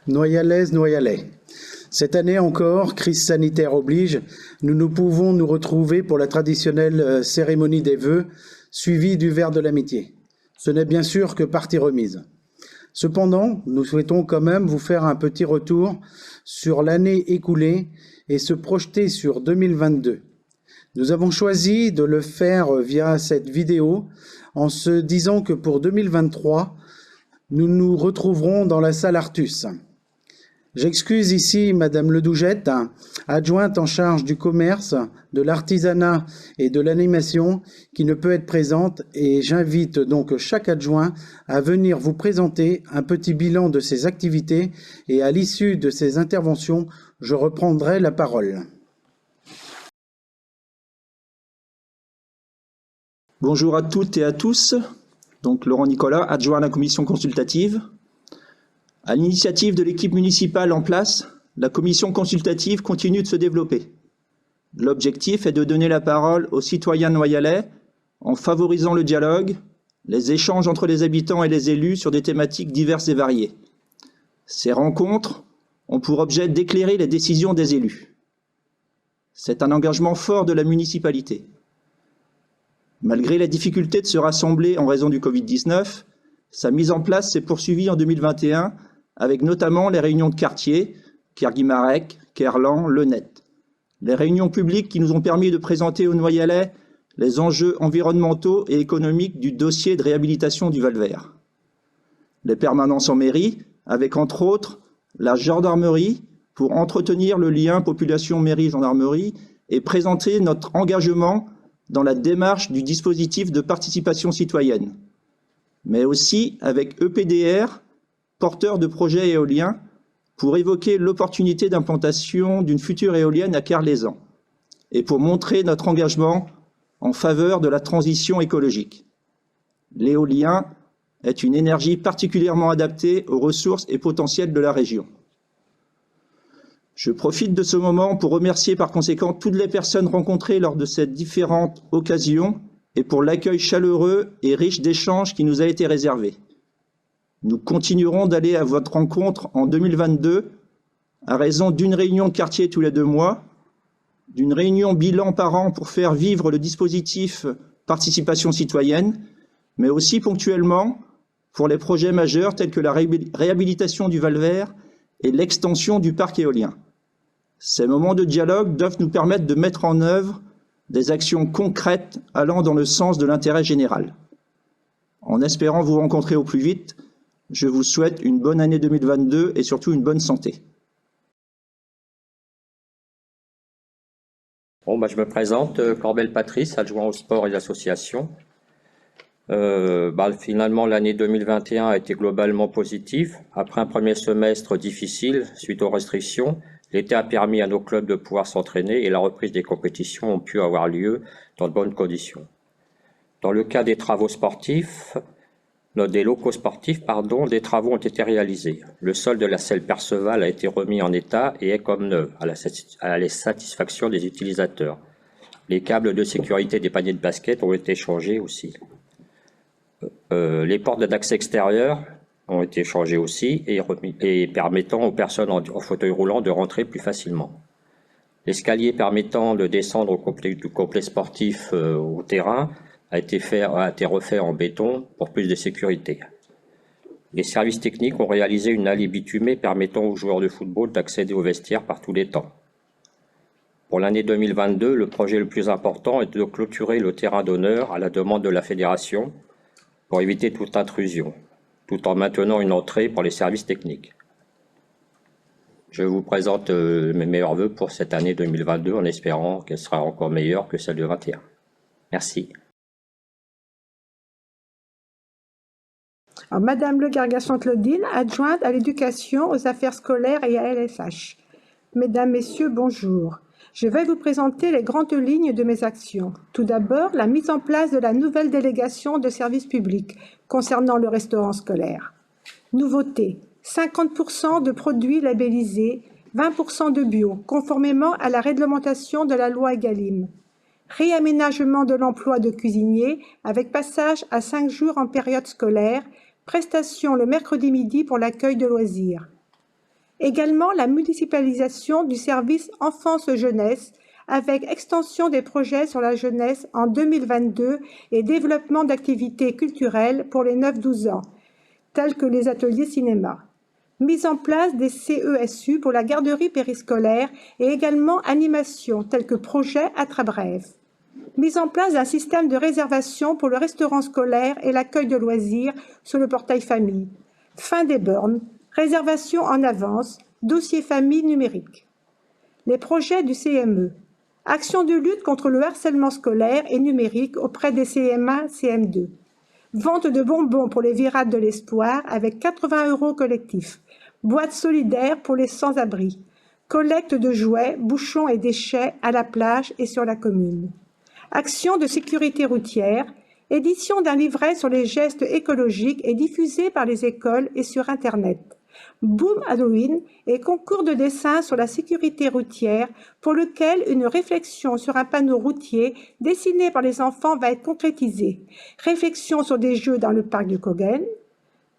Noyalaises, Noyalais. Cette année encore, crise sanitaire oblige, nous ne pouvons nous retrouver pour la traditionnelle cérémonie des vœux, suivie du verre de l'amitié. Ce n'est bien sûr que partie remise. Cependant, nous souhaitons quand même vous faire un petit retour sur l'année écoulée et se projeter sur 2022. Nous avons choisi de le faire via cette vidéo en se disant que pour 2023, nous nous retrouverons dans la salle Artus. J'excuse ici Madame Ledougette, adjointe en charge du commerce, de l'artisanat et de l'animation, qui ne peut être présente, et j'invite donc chaque adjoint à venir vous présenter un petit bilan de ses activités et à l'issue de ces interventions, je reprendrai la parole. Bonjour à toutes et à tous. Donc Laurent Nicolas, adjoint à la commission consultative. À l'initiative de l'équipe municipale en place, la commission consultative continue de se développer. L'objectif est de donner la parole aux citoyens noyalais en favorisant le dialogue, les échanges entre les habitants et les élus sur des thématiques diverses et variées. Ces rencontres ont pour objet d'éclairer les décisions des élus. C'est un engagement fort de la municipalité. Malgré la difficulté de se rassembler en raison du Covid-19, sa mise en place s'est poursuivie en 2021 avec notamment les réunions de quartier, Kerguimarec, Kerlan, Le Net. Les réunions publiques qui nous ont permis de présenter aux Noyalais les enjeux environnementaux et économiques du dossier de réhabilitation du Val-Vert. Les permanences en mairie, avec entre autres la gendarmerie pour entretenir le lien population mairie-gendarmerie et présenter notre engagement dans la démarche du dispositif de participation citoyenne, mais aussi avec EPDR, porteur de projets éoliens, pour évoquer l'opportunité d'implantation d'une future éolienne à Kerlézan et pour montrer notre engagement en faveur de la transition écologique. L'éolien est une énergie particulièrement adaptée aux ressources et potentiels de la région. Je profite de ce moment pour remercier par conséquent toutes les personnes rencontrées lors de ces différentes occasions et pour l'accueil chaleureux et riche d'échanges qui nous a été réservé. Nous continuerons d'aller à votre rencontre en 2022 à raison d'une réunion de quartier tous les 2 mois, d'une réunion bilan par an pour faire vivre le dispositif participation citoyenne, mais aussi ponctuellement pour les projets majeurs tels que la réhabilitation du Val-Vert et l'extension du parc éolien. Ces moments de dialogue doivent nous permettre de mettre en œuvre des actions concrètes allant dans le sens de l'intérêt général. En espérant vous rencontrer au plus vite, je vous souhaite une bonne année 2022 et surtout une bonne santé. Bon, je me présente, Corbel Patrice, adjoint au sport et l'association. Finalement, l'année 2021 a été globalement positive. Après un premier semestre difficile suite aux restrictions, l'été a permis à nos clubs de pouvoir s'entraîner et la reprise des compétitions ont pu avoir lieu dans de bonnes conditions. Dans le cas des travaux sportifs, des locaux sportifs, des travaux ont été réalisés. Le sol de la selle Perceval a été remis en état et est comme neuf, à la satisfaction des utilisateurs. Les câbles de sécurité des paniers de basket ont été changés aussi. Les portes d'accès extérieur ont été changées aussi et permettant aux personnes en fauteuil roulant de rentrer plus facilement. L'escalier permettant de descendre du complet sportif au terrain a été refait en béton pour plus de sécurité. Les services techniques ont réalisé une allée bitumée permettant aux joueurs de football d'accéder aux vestiaires par tous les temps. Pour l'année 2022, le projet le plus important est de clôturer le terrain d'honneur à la demande de la fédération pour éviter toute intrusion, tout en maintenant une entrée pour les services techniques. Je vous présente mes meilleurs vœux pour cette année 2022 en espérant qu'elle sera encore meilleure que celle de 2021. Merci. Alors, Madame Le Gargasson-Claudine, adjointe à l'éducation, aux affaires scolaires et à LSH. Mesdames, Messieurs, bonjour. Je vais vous présenter les grandes lignes de mes actions. Tout d'abord, la mise en place de la nouvelle délégation de services publics concernant le restaurant scolaire. Nouveauté, 50% de produits labellisés, 20% de bio, conformément à la réglementation de la loi Egalim. Réaménagement de l'emploi de cuisinier avec passage à 5 jours en période scolaire, prestation le mercredi midi pour l'accueil de loisirs. Également la municipalisation du service enfance-jeunesse avec extension des projets sur la jeunesse en 2022 et développement d'activités culturelles pour les 9-12 ans, tels que les ateliers cinéma. Mise en place des CESU pour la garderie périscolaire et également animation tels que projet Attrabrève. Mise en place d'un système de réservation pour le restaurant scolaire et l'accueil de loisirs sur le portail famille. Fin des bornes, réservation en avance, dossier famille numérique. Les projets du CME. Action de lutte contre le harcèlement scolaire et numérique auprès des CM1, CM2. Vente de bonbons pour les virades de l'espoir avec 80 € collectifs. Boîte solidaire pour les sans-abri. Collecte de jouets, bouchons et déchets à la plage et sur la commune. Action de sécurité routière. Édition d'un livret sur les gestes écologiques et diffusé par les écoles et sur Internet. Boom Halloween et concours de dessin sur la sécurité routière pour lequel une réflexion sur un panneau routier dessiné par les enfants va être concrétisée. Réflexion sur des jeux dans le parc du Cogen.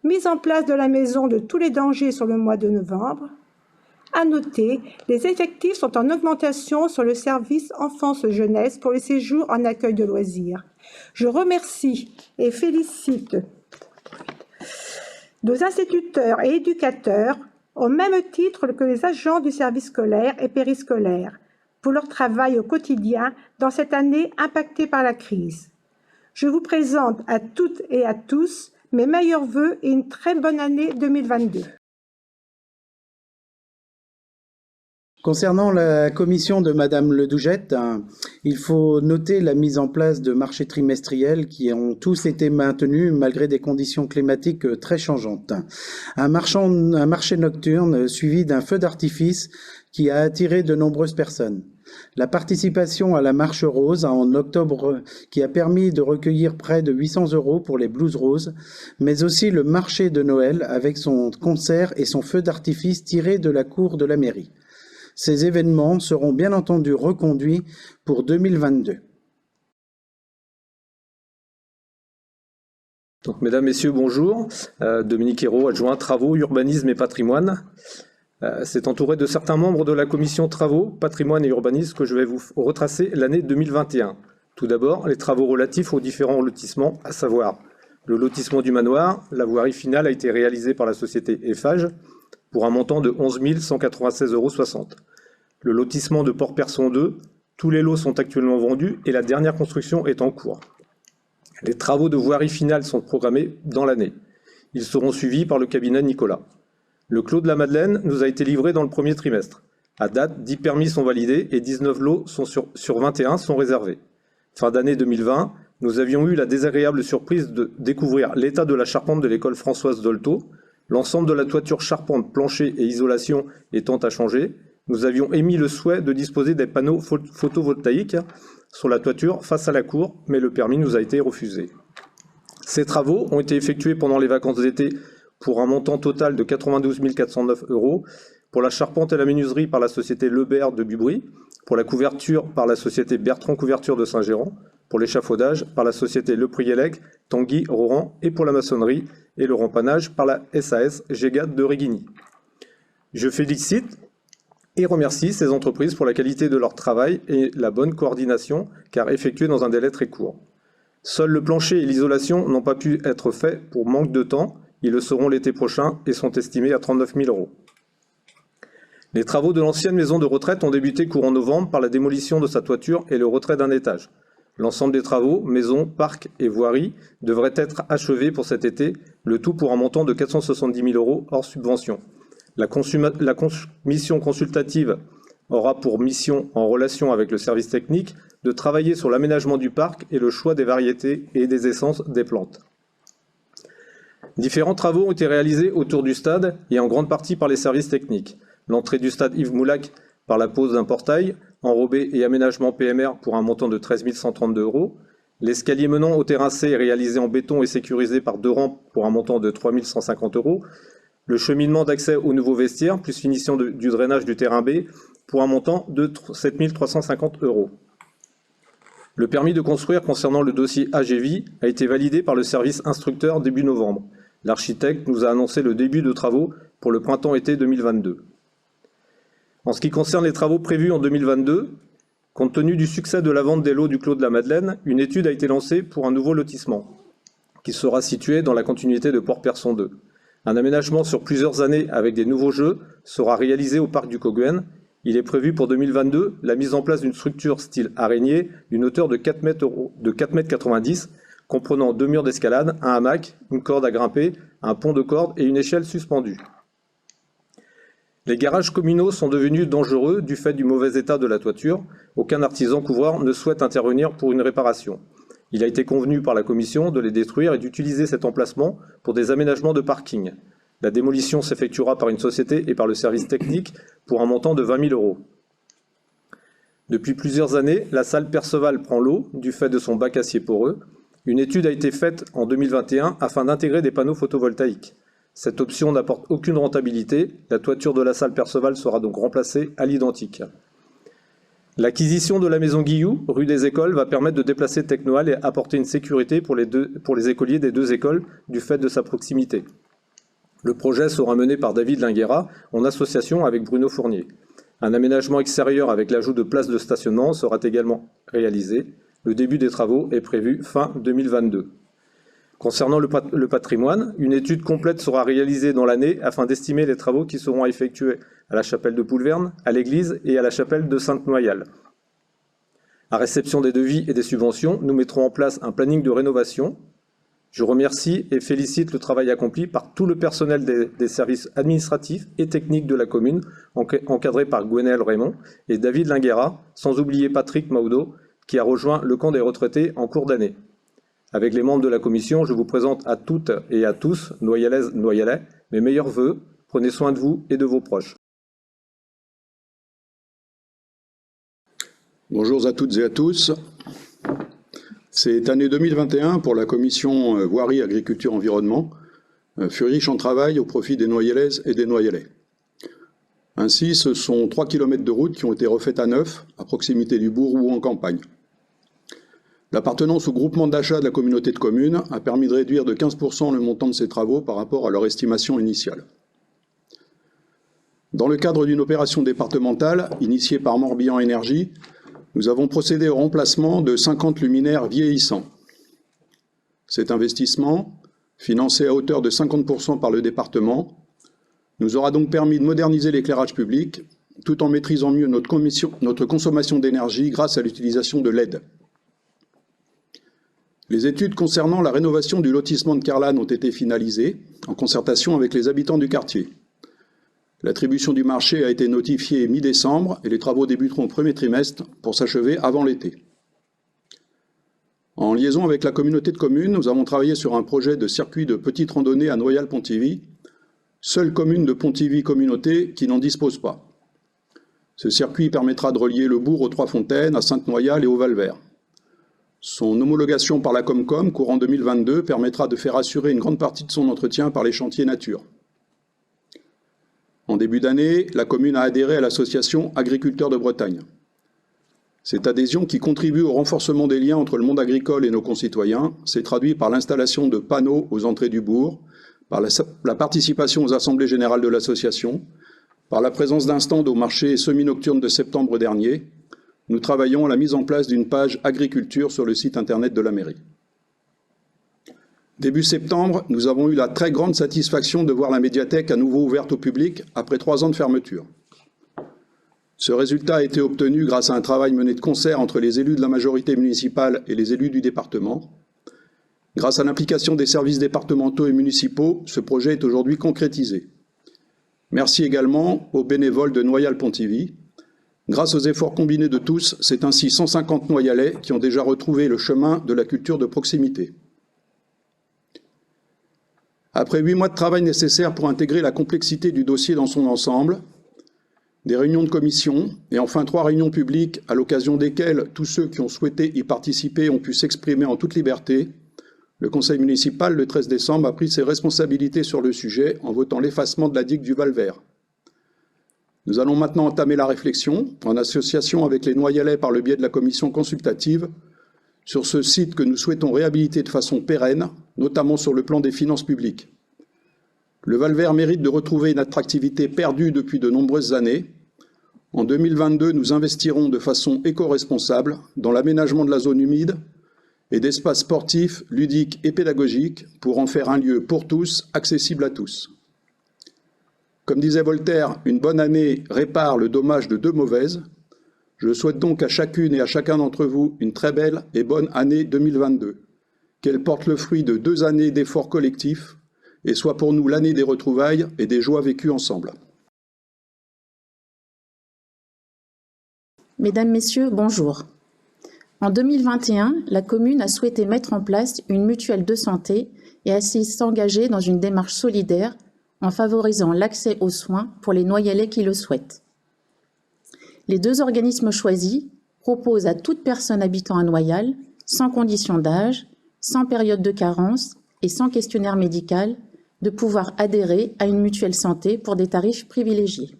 Mise en place de la maison de tous les dangers sur le mois de novembre. À noter, les effectifs sont en augmentation sur le service enfance-jeunesse pour les séjours en accueil de loisirs. Je remercie et félicite nos instituteurs et éducateurs, au même titre que les agents du service scolaire et périscolaire, pour leur travail au quotidien dans cette année impactée par la crise. Je vous présente à toutes et à tous mes meilleurs vœux et une très bonne année 2022. Concernant la commission de Madame Ledougette, il faut noter la mise en place de marchés trimestriels qui ont tous été maintenus malgré des conditions climatiques très changeantes. Un marché nocturne suivi d'un feu d'artifice qui a attiré de nombreuses personnes. La participation à la Marche Rose en octobre qui a permis de recueillir près de 800 € pour les Blues Roses, mais aussi le marché de Noël avec son concert et son feu d'artifice tiré de la cour de la mairie. Ces événements seront bien entendu reconduits pour 2022. Donc, mesdames, messieurs, bonjour. Dominique Hérault, adjoint Travaux, Urbanisme et Patrimoine. C'est entouré de certains membres de la commission Travaux, Patrimoine et Urbanisme que je vais vous retracer l'année 2021. Tout d'abord, les travaux relatifs aux différents lotissements, à savoir le lotissement du manoir. La voirie finale a été réalisée par la société Eiffage pour un montant de 11 196,60 €. Le lotissement de Port-Person 2, tous les lots sont actuellement vendus et la dernière construction est en cours. Les travaux de voirie finale sont programmés dans l'année. Ils seront suivis par le cabinet Nicolas. Le Clos de la Madeleine nous a été livré dans le premier trimestre. À date, 10 permis sont validés et 19 lots sur 21 sont réservés. Fin d'année 2020, nous avions eu la désagréable surprise de découvrir l'état de la charpente de l'école Françoise Dolto. L'ensemble de la toiture charpente, plancher et isolation étant à changer, nous avions émis le souhait de disposer des panneaux photovoltaïques sur la toiture face à la cour, mais le permis nous a été refusé. Ces travaux ont été effectués pendant les vacances d'été pour un montant total de 92 409 €, pour la charpente et la menuiserie par la société Lebert de Bubry, pour la couverture par la société Bertrand Couverture de Saint-Géran, pour l'échafaudage par la société Le Prielec, Tanguy, Roran, et pour la maçonnerie et le rempannage par la SAS Gégat de Régigny. Je félicite et remercie ces entreprises pour la qualité de leur travail et la bonne coordination, car effectuée dans un délai très court. Seuls le plancher et l'isolation n'ont pas pu être faits pour manque de temps. Ils le seront l'été prochain et sont estimés à 39 000 €. Les travaux de l'ancienne maison de retraite ont débuté courant novembre par la démolition de sa toiture et le retrait d'un étage. L'ensemble des travaux, maisons, parcs et voiries, devraient être achevés pour cet été, le tout pour un montant de 470 000 € hors subvention. La commission consultative aura pour mission, en relation avec le service technique, de travailler sur l'aménagement du parc et le choix des variétés et des essences des plantes. Différents travaux ont été réalisés autour du stade et en grande partie par les services techniques. L'entrée du stade Yves Moulac par la pose d'un portail, enrobé et aménagement PMR pour un montant de 13 132 €. L'escalier menant au terrain C est réalisé en béton et sécurisé par 2 rampes pour un montant de 3 150 €. Le cheminement d'accès au nouveau vestiaire, plus finition du drainage du terrain B, pour un montant de 7 350 €. Le permis de construire concernant le dossier AGV a été validé par le service instructeur début novembre. L'architecte nous a annoncé le début de travaux pour le printemps-été 2022. En ce qui concerne les travaux prévus en 2022, compte tenu du succès de la vente des lots du Clos de la Madeleine, une étude a été lancée pour un nouveau lotissement, qui sera situé dans la continuité de Port-Persson 2. Un aménagement sur plusieurs années avec des nouveaux jeux sera réalisé au parc du Coguen. Il est prévu pour 2022 la mise en place d'une structure style araignée d'une hauteur de 4,90 m, comprenant 2 murs d'escalade, un hamac, une corde à grimper, un pont de corde et une échelle suspendue. Les garages communaux sont devenus dangereux du fait du mauvais état de la toiture. Aucun artisan couvreur ne souhaite intervenir pour une réparation. Il a été convenu par la commission de les détruire et d'utiliser cet emplacement pour des aménagements de parking. La démolition s'effectuera par une société et par le service technique pour un montant de 20 000 €. Depuis plusieurs années, la salle Perceval prend l'eau du fait de son bac acier poreux. Une étude a été faite en 2021 afin d'intégrer des panneaux photovoltaïques. Cette option n'apporte aucune rentabilité. La toiture de la salle Perceval sera donc remplacée à l'identique. L'acquisition de la maison Guilloux, rue des Écoles, va permettre de déplacer Technoal et apporter une sécurité pour les écoliers des deux écoles du fait de sa proximité. Le projet sera mené par David Linguera en association avec Bruno Fournier. Un aménagement extérieur avec l'ajout de places de stationnement sera également réalisé. Le début des travaux est prévu fin 2022. Concernant le patrimoine, une étude complète sera réalisée dans l'année afin d'estimer les travaux qui seront effectués à la chapelle de Poulverne, à l'église et à la chapelle de Sainte-Noyale. À réception des devis et des subventions, nous mettrons en place un planning de rénovation. Je remercie et félicite le travail accompli par tout le personnel des services administratifs et techniques de la commune, encadré par Gwenaël Raymond et David Linguera, sans oublier Patrick Maudo, qui a rejoint le camp des retraités en cours d'année. Avec les membres de la commission, je vous présente à toutes et à tous, Noyalaises, Noyalais, mes meilleurs vœux. Prenez soin de vous et de vos proches. Bonjour à toutes et à tous. Cette année 2021 pour la commission Voirie, Agriculture, Environnement fut riche en travail au profit des Noyalaises et des Noyalais. Ainsi, ce sont 3 km de route qui ont été refaites à neuf, à proximité du bourg ou en campagne. L'appartenance au groupement d'achat de la communauté de communes a permis de réduire de 15% le montant de ces travaux par rapport à leur estimation initiale. Dans le cadre d'une opération départementale initiée par Morbihan Énergie, nous avons procédé au remplacement de 50 luminaires vieillissants. Cet investissement, financé à hauteur de 50% par le département, nous aura donc permis de moderniser l'éclairage public tout en maîtrisant mieux notre consommation d'énergie grâce à l'utilisation de LED. Les études concernant la rénovation du lotissement de Carlane ont été finalisées en concertation avec les habitants du quartier. L'attribution du marché a été notifiée mi-décembre et les travaux débuteront au premier trimestre pour s'achever avant l'été. En liaison avec la communauté de communes, nous avons travaillé sur un projet de circuit de petite randonnée à Noyal-Pontivy, seule commune de Pontivy communauté qui n'en dispose pas. Ce circuit permettra de relier le bourg aux Trois-Fontaines, à Sainte-Noyal et au Val-Vert. Son homologation par la Comcom, courant 2022, permettra de faire assurer une grande partie de son entretien par les chantiers nature. En début d'année, la commune a adhéré à l'association Agriculteurs de Bretagne. Cette adhésion, qui contribue au renforcement des liens entre le monde agricole et nos concitoyens, s'est traduite par l'installation de panneaux aux entrées du bourg, par la participation aux assemblées générales de l'association, par la présence d'un stand au marché semi-nocturne de septembre dernier. Nous travaillons à la mise en place d'une page agriculture sur le site internet de la mairie. Début septembre, nous avons eu la très grande satisfaction de voir la médiathèque à nouveau ouverte au public après 3 ans de fermeture. Ce résultat a été obtenu grâce à un travail mené de concert entre les élus de la majorité municipale et les élus du département. Grâce à l'implication des services départementaux et municipaux, ce projet est aujourd'hui concrétisé. Merci également aux bénévoles de Noyal-Pontivy. Grâce aux efforts combinés de tous, c'est ainsi 150 Noyalais qui ont déjà retrouvé le chemin de la culture de proximité. Après 8 mois de travail nécessaires pour intégrer la complexité du dossier dans son ensemble, des réunions de commission et enfin 3 réunions publiques à l'occasion desquelles tous ceux qui ont souhaité y participer ont pu s'exprimer en toute liberté, le conseil municipal, le 13 décembre, a pris ses responsabilités sur le sujet en votant l'effacement de la digue du Val-Vert. Nous allons maintenant entamer la réflexion, en association avec les Noyalais par le biais de la commission consultative, sur ce site que nous souhaitons réhabiliter de façon pérenne, notamment sur le plan des finances publiques. Le Val-Vert mérite de retrouver une attractivité perdue depuis de nombreuses années. En 2022, nous investirons de façon éco-responsable dans l'aménagement de la zone humide et d'espaces sportifs, ludiques et pédagogiques pour en faire un lieu pour tous, accessible à tous. Comme disait Voltaire, une bonne année répare le dommage de deux mauvaises. Je souhaite donc à chacune et à chacun d'entre vous une très belle et bonne année 2022. Qu'elle porte le fruit de 2 années d'efforts collectifs et soit pour nous l'année des retrouvailles et des joies vécues ensemble. Mesdames, Messieurs, bonjour. En 2021, la commune a souhaité mettre en place une mutuelle de santé et ainsi s'engager dans une démarche solidaire en favorisant l'accès aux soins pour les Noyalais qui le souhaitent. Les 2 organismes choisis proposent à toute personne habitant à Noyal, sans condition d'âge, sans période de carence et sans questionnaire médical, de pouvoir adhérer à une mutuelle santé pour des tarifs privilégiés.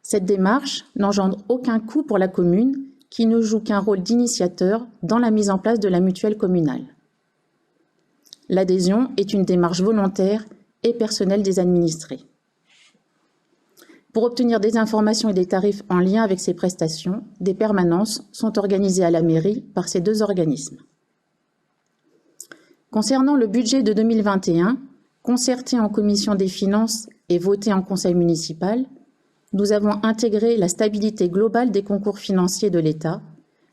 Cette démarche n'engendre aucun coût pour la commune qui ne joue qu'un rôle d'initiateur dans la mise en place de la mutuelle communale. L'adhésion est une démarche volontaire et personnelle des administrés. Pour obtenir des informations et des tarifs en lien avec ces prestations, des permanences sont organisées à la mairie par ces 2 organismes. Concernant le budget de 2021, concerté en commission des finances et voté en conseil municipal, nous avons intégré la stabilité globale des concours financiers de l'État,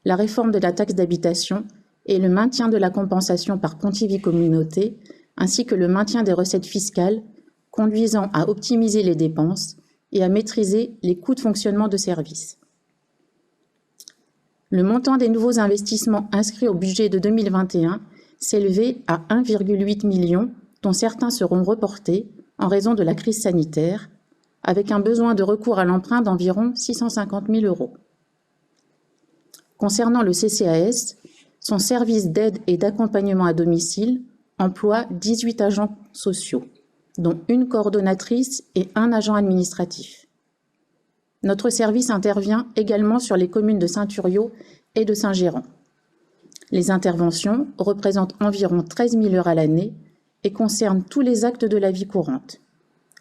la réforme de la taxe d'habitation et le maintien de la compensation par Pontivy-Communauté, ainsi que le maintien des recettes fiscales, conduisant à optimiser les dépenses et à maîtriser les coûts de fonctionnement de services. Le montant des nouveaux investissements inscrits au budget de 2021 s'élevait à 1,8 million, dont certains seront reportés en raison de la crise sanitaire, avec un besoin de recours à l'emprunt d'environ 650 000 €. Concernant le CCAS, son service d'aide et d'accompagnement à domicile emploie 18 agents sociaux, dont une coordonnatrice et un agent administratif. Notre service intervient également sur les communes de Saint-Thuriau et de Saint-Géran. Les interventions représentent environ 13 000 heures à l'année et concernent tous les actes de la vie courante.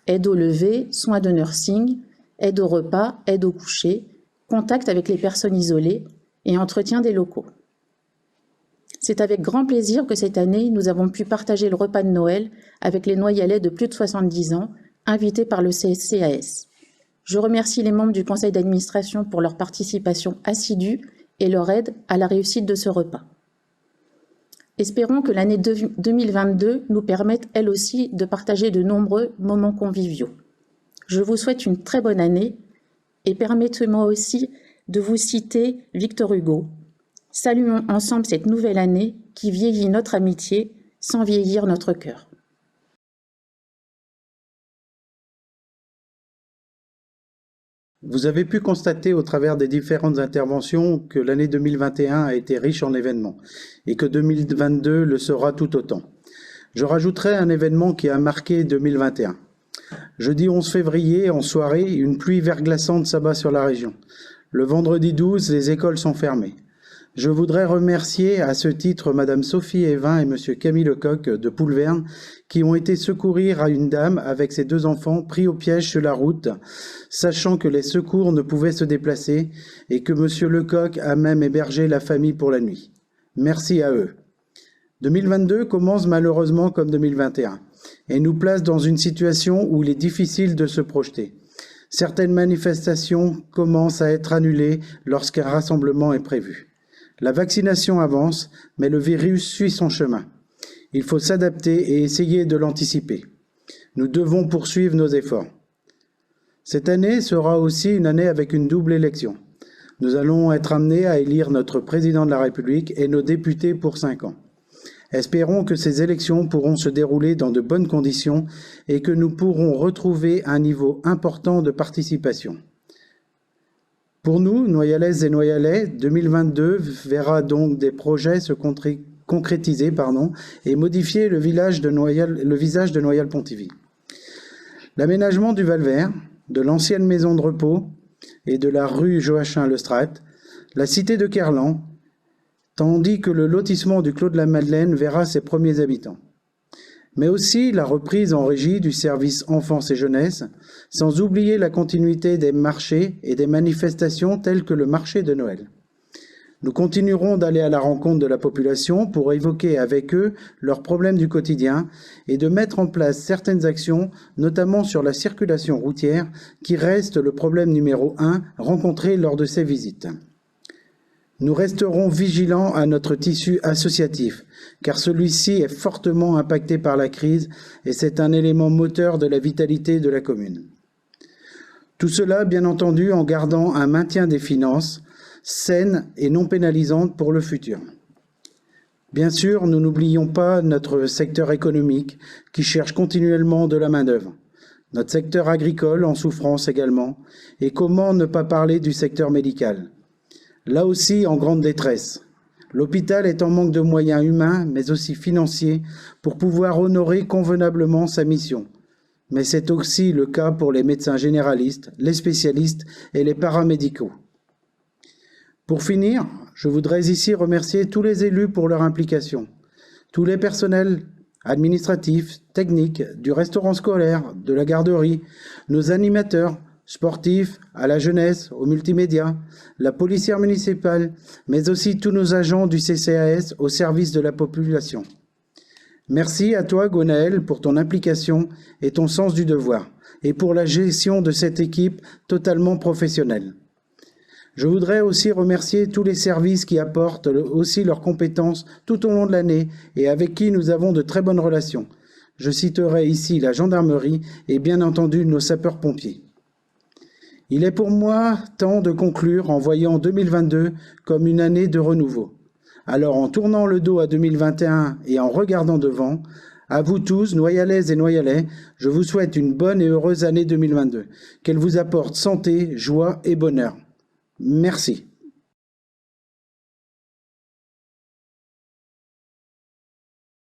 Aide au lever, soins de nursing, aide au repas, aide au coucher, contact avec les personnes isolées et entretien des locaux. C'est avec grand plaisir que cette année, nous avons pu partager le repas de Noël avec les Noyalais de plus de 70 ans, invités par le CCAS. Je remercie les membres du conseil d'administration pour leur participation assidue et leur aide à la réussite de ce repas. Espérons que l'année 2022 nous permette, elle aussi, de partager de nombreux moments conviviaux. Je vous souhaite une très bonne année et permettez-moi aussi de vous citer Victor Hugo. Saluons ensemble cette nouvelle année qui vieillit notre amitié sans vieillir notre cœur. Vous avez pu constater au travers des différentes interventions que l'année 2021 a été riche en événements et que 2022 le sera tout autant. Je rajouterai un événement qui a marqué 2021. Jeudi 11 février, en soirée, une pluie verglaçante s'abat sur la région. Le vendredi 12, les écoles sont fermées. Je voudrais remercier à ce titre Madame Sophie Evin et Monsieur Camille Lecoq de Poulverne qui ont été secourir à une dame avec ses 2 enfants pris au piège sur la route, sachant que les secours ne pouvaient se déplacer et que Monsieur Lecoq a même hébergé la famille pour la nuit. Merci à eux. 2022 commence malheureusement comme 2021 et nous place dans une situation où il est difficile de se projeter. Certaines manifestations commencent à être annulées lorsqu'un rassemblement est prévu. La vaccination avance, mais le virus suit son chemin. Il faut s'adapter et essayer de l'anticiper. Nous devons poursuivre nos efforts. Cette année sera aussi une année avec une double élection. Nous allons être amenés à élire notre président de la République et nos députés pour 5 ans. Espérons que ces élections pourront se dérouler dans de bonnes conditions et que nous pourrons retrouver un niveau important de participation. Pour nous, Noyalaises et Noyalais, 2022 verra donc des projets se concrétiser et modifier le visage de Noyal-Pontivy. L'aménagement du Val-Vert, de l'ancienne maison de repos et de la rue Joachim-Lestrade, la cité de Kerlan, tandis que le lotissement du Clos de la Madeleine verra ses premiers habitants. mais aussi la reprise en régie du service enfance et jeunesse, sans oublier la continuité des marchés et des manifestations telles que le marché de Noël. Nous continuerons d'aller à la rencontre de la population pour évoquer avec eux leurs problèmes du quotidien et de mettre en place certaines actions, notamment sur la circulation routière, qui reste le problème numéro 1 rencontré lors de ces visites. Nous resterons vigilants à notre tissu associatif, car celui-ci est fortement impacté par la crise et c'est un élément moteur de la vitalité de la commune. Tout cela, bien entendu, en gardant un maintien des finances saines et non pénalisantes pour le futur. Bien sûr, nous n'oublions pas notre secteur économique qui cherche continuellement de la main-d'œuvre. Notre secteur agricole en souffrance également. Et comment ne pas parler du secteur médical ? Là aussi, en grande détresse. L'hôpital est en manque de moyens humains, mais aussi financiers, pour pouvoir honorer convenablement sa mission. Mais c'est aussi le cas pour les médecins généralistes, les spécialistes et les paramédicaux. Pour finir, je voudrais ici remercier tous les élus pour leur implication, tous les personnels administratifs, techniques, du restaurant scolaire, de la garderie, nos animateurs, sportifs, à la jeunesse, aux multimédias, la policière municipale, mais aussi tous nos agents du CCAS au service de la population. Merci à toi, Gwenaëlle, pour ton implication et ton sens du devoir, et pour la gestion de cette équipe totalement professionnelle. Je voudrais aussi remercier tous les services qui apportent aussi leurs compétences tout au long de l'année et avec qui nous avons de très bonnes relations. Je citerai ici la gendarmerie et bien entendu nos sapeurs-pompiers. Il est pour moi temps de conclure en voyant 2022 comme une année de renouveau. Alors en tournant le dos à 2021 et en regardant devant, à vous tous, Noyalaises et Noyalais, je vous souhaite une bonne et heureuse année 2022. Qu'elle vous apporte santé, joie et bonheur. Merci.